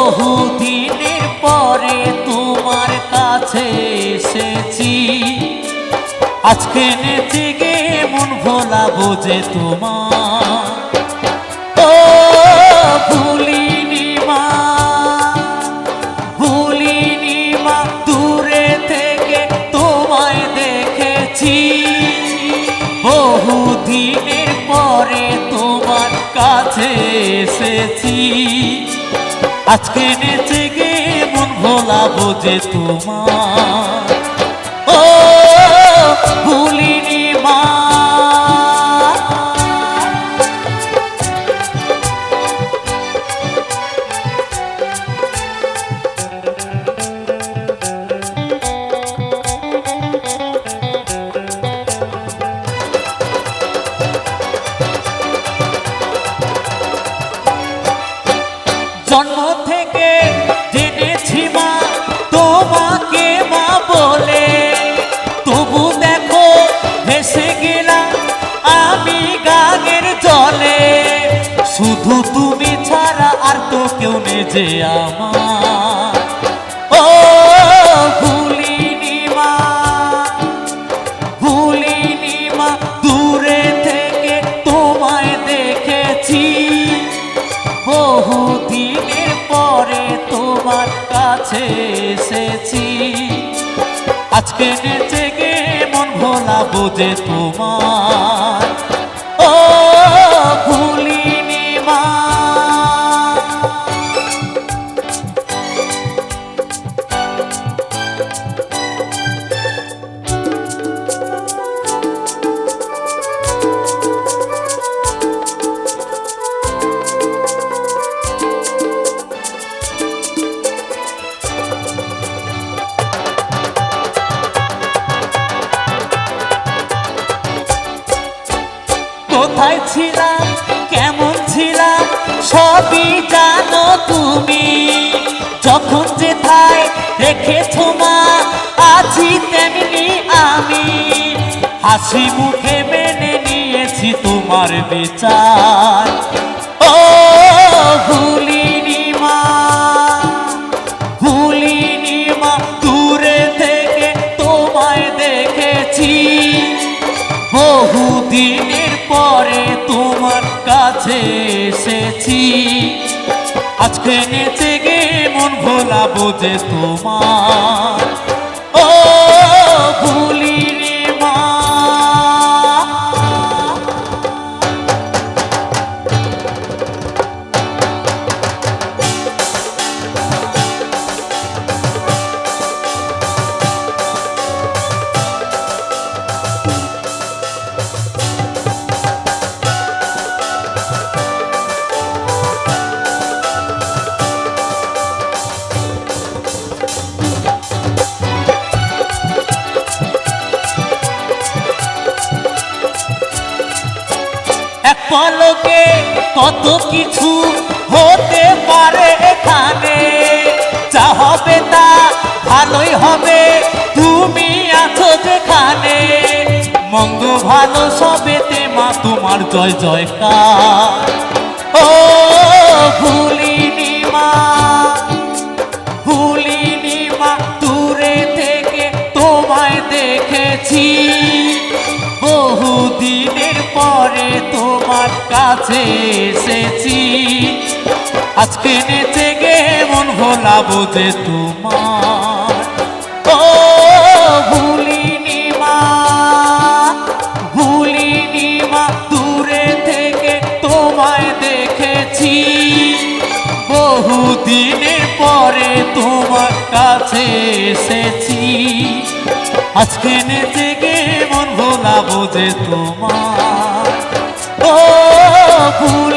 বহুদিনের পরে তোমার কাছে এসেছি, আজকে নেচে গে মন ভোলাবো যে তোমার। ও ভুলিনি মা, ভুলিনি মা, দূরে থেকে তোমায় দেখেছি, বহুদিনের পরে তোমার কাছে এসেছি, আজকে নেচে গে মন ভোলাবো যে তোমার। ও ভুলিনি মা। জন্ম থেকে জেনেছি মা তোমাকে মা বলে, তবু দেখো ভেসে গেলাম আমি গানের জলে, শুধু তুমি ছাড়া আর তো কেউ নেই যে আমার। ও ভুলিনি মা, ভুলিনি মা, দূরে থেকে তোমায় দেখেছি, বহুদিনের পরে তোমার কাছে এসেছি, আজকে নেচে গে মন ভোলাবো যে তোমার। ও ভুলিনি মা। কোথায় ছিলাম কেমন ছিলাম সবই জানো তুমি, যখন যেথায় রেখেছো মা আছি তেমনি আমি, হাসি মুখে মেনে নিয়েছি তোমার বিচার। ও ভুলিনি মা, ভুলিনি মা, দূরে থেকে তোমায় দেখেছি, বহুদিনের পরে তোমার কাছে এসেছি, আজকে নেচে গে মন ভোলাবো যে তোমার। ও ভুলিনি মা। এক পলকে কত কিছু হতে পারে এখানে, যা হবে তা ভালোই হবে, তুমি আছো যেখানে, মন্দ ভালো সবেতে মা তোমার জয় জয়কার। ও ভুলিনি মা, ভুলিনি মা, দূরে থেকে তোমায় দেখেছি, বহুদিনের পরে তোমার কাছে এসেছি, আজকে নেচে গে মন ভোলাবো যে তোমার। ও ভুলিনি মা, ভুলিনি মা, দূরে থেকে তোমায় দেখেছি, বহুদিনের পরে তোমার কাছে এসেছি, আজকে নেচে গে মন ভোলাবো যে তোমার। ও ভুল